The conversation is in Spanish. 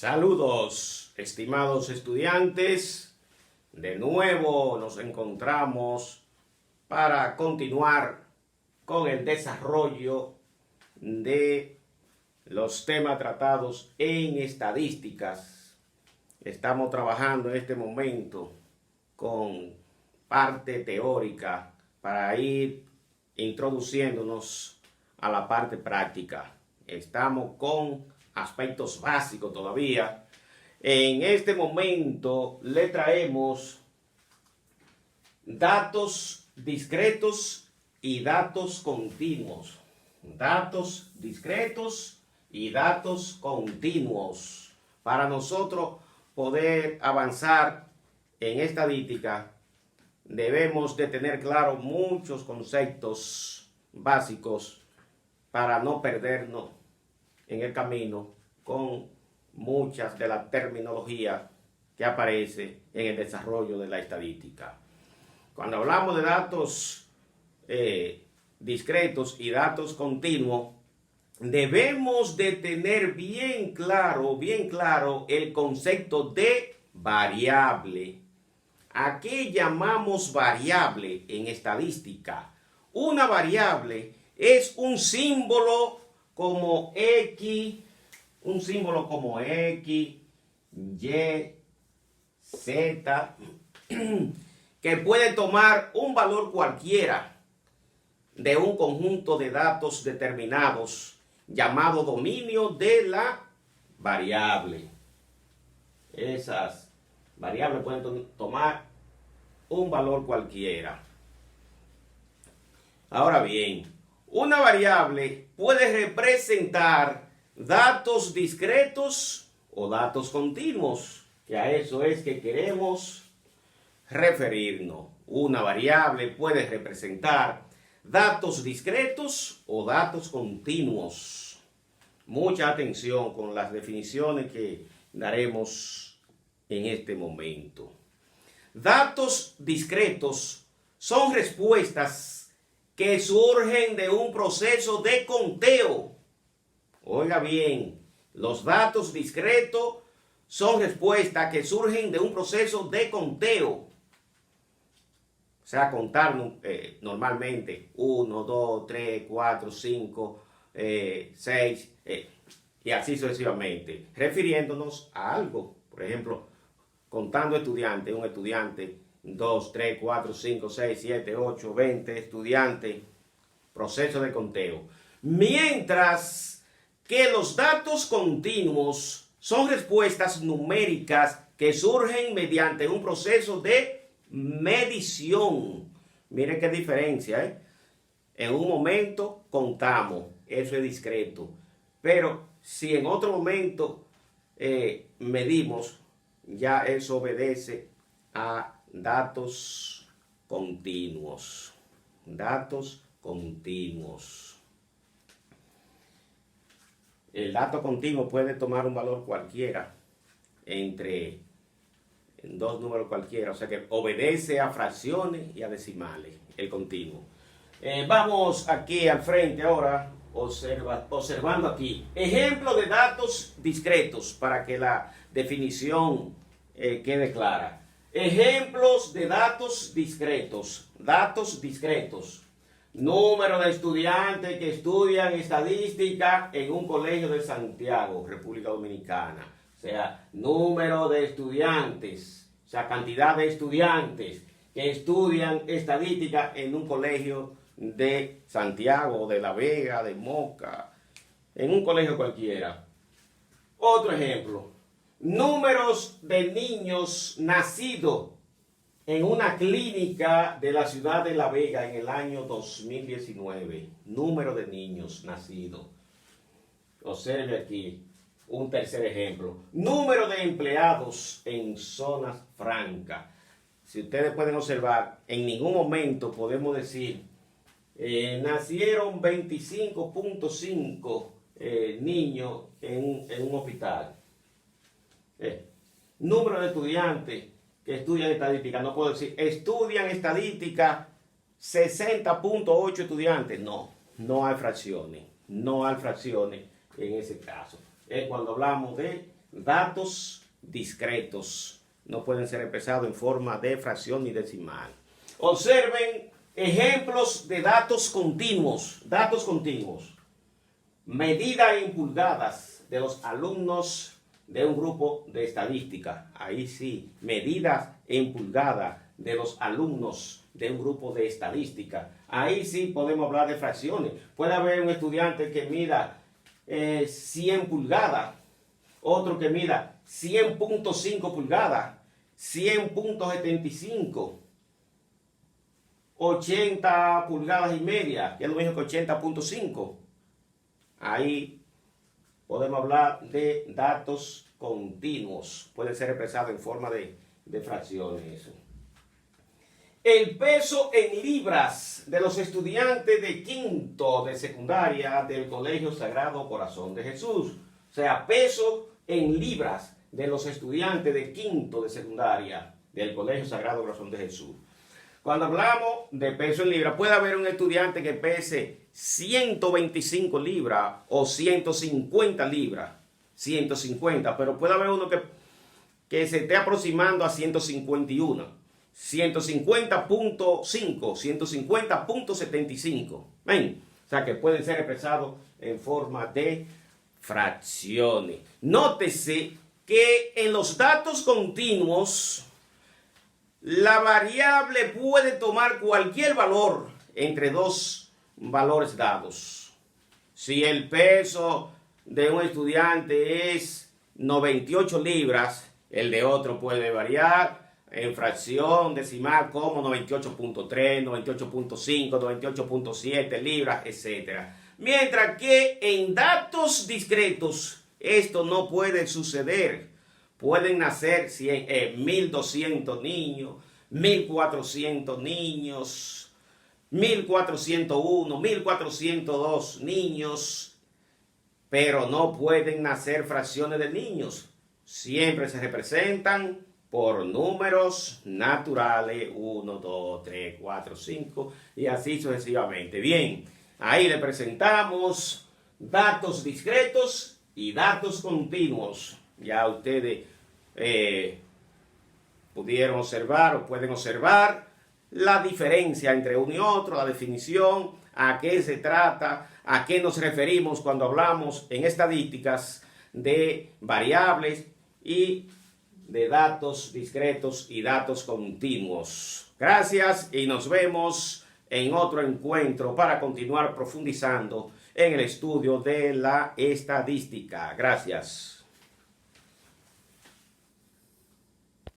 Saludos, estimados estudiantes. De nuevo nos encontramos para continuar con el desarrollo de los temas tratados en estadísticas. Estamos trabajando en este momento con parte teórica para ir introduciéndonos a la parte práctica. Estamos con aspectos básicos todavía. En este momento le traemos datos discretos y datos continuos. Datos discretos y datos continuos. Para nosotros poder avanzar en estadística, debemos de tener claro muchos conceptos básicos para no perdernos en el camino con muchas de la terminología que aparece en el desarrollo de la estadística. Cuando hablamos de datos discretos y datos continuos, debemos de tener bien claro el concepto de variable. ¿A qué llamamos variable en estadística? Una variable es un símbolo como X, Y, Z, que puede tomar un valor cualquiera de un conjunto de datos determinados llamado dominio de la variable. Esas variables pueden tomar un valor cualquiera. Ahora bien, una variable puede representar datos discretos o datos continuos, que a eso es que queremos referirnos. Una variable puede representar datos discretos o datos continuos. Mucha atención con las definiciones que daremos en este momento. Datos discretos son respuestas que surgen de un proceso de conteo. Oiga bien, los datos discretos son respuestas que surgen de un proceso de conteo. O sea, contar normalmente 1, 2, 3, 4, 5, 6 y así sucesivamente, refiriéndonos a algo. Por ejemplo, contando estudiantes, un estudiante, 2, 3, 4, 5, 6, 7, 8, 20 estudiantes, proceso de conteo. Mientras que los datos continuos son respuestas numéricas que surgen mediante un proceso de medición. Miren qué diferencia, ¿eh? En un momento contamos, eso es discreto. Pero si en otro momento medimos, ya eso obedece a datos continuos. Datos continuos. El dato continuo puede tomar un valor cualquiera entre dos números cualquiera, o sea que obedece a fracciones y a decimales, el continuo. Vamos aquí al frente ahora, observando aquí. Ejemplo de datos discretos para que la definición quede clara. Ejemplos de datos discretos. Datos discretos. Número de estudiantes que estudian estadística en un colegio de Santiago, República Dominicana. O sea, número de estudiantes, o sea, cantidad de estudiantes que estudian estadística en un colegio de Santiago, de La Vega, de Moca, en un colegio cualquiera. Otro ejemplo. Números de niños nacidos en una clínica de la ciudad de La Vega en el año 2019. Número de niños nacidos. Observe aquí un tercer ejemplo. Número de empleados en zonas francas. Si ustedes pueden observar, en ningún momento podemos decir nacieron 25.5 niños en un hospital. Número de estudiantes que estudian estadística, no puedo decir, estudian estadística 60.8 estudiantes. No hay fracciones en ese caso. Es cuando hablamos de datos discretos. No pueden ser expresados en forma de fracción ni decimal. Observen ejemplos de datos continuos. Datos continuos. Medida en pulgadas de los alumnos de un grupo de estadística. Ahí sí, medidas en pulgadas de los alumnos de un grupo de estadística. Ahí sí podemos hablar de fracciones. Puede haber un estudiante que mida 100 pulgadas, otro que mida 100.5 pulgadas, 100.75, 80 pulgadas y media, que es lo mismo que 80.5. Ahí podemos hablar de datos continuos. Pueden ser expresados en forma de fracciones. El peso en libras de los estudiantes de quinto de secundaria del Colegio Sagrado Corazón de Jesús. O sea, peso en libras de los estudiantes de quinto de secundaria del Colegio Sagrado Corazón de Jesús. Cuando hablamos de peso en libras, puede haber un estudiante que pese 125 libras o 150 libras. 150, pero puede haber uno que se esté aproximando a 151. 150.5, 150.75. ¿Ven? O sea que pueden ser expresados en forma de fracciones. Nótese que en los datos continuos la variable puede tomar cualquier valor entre dos valores dados. Si el peso de un estudiante es 98 libras, el de otro puede variar en fracción decimal como 98.3, 98.5, 98.7 libras, etc. Mientras que en datos discretos esto no puede suceder. Pueden nacer 1.200 niños, 1.400 niños, 1.401, 1.402 niños, pero no pueden nacer fracciones de niños. Siempre se representan por números naturales, 1, 2, 3, 4, 5 y así sucesivamente. Bien, ahí le presentamos datos discretos y datos continuos. Ya ustedes pudieron observar o pueden observar la diferencia entre uno y otro, la definición, a qué se trata, a qué nos referimos cuando hablamos en estadísticas de variables y de datos discretos y datos continuos. Gracias y nos vemos en otro encuentro para continuar profundizando en el estudio de la estadística. Gracias.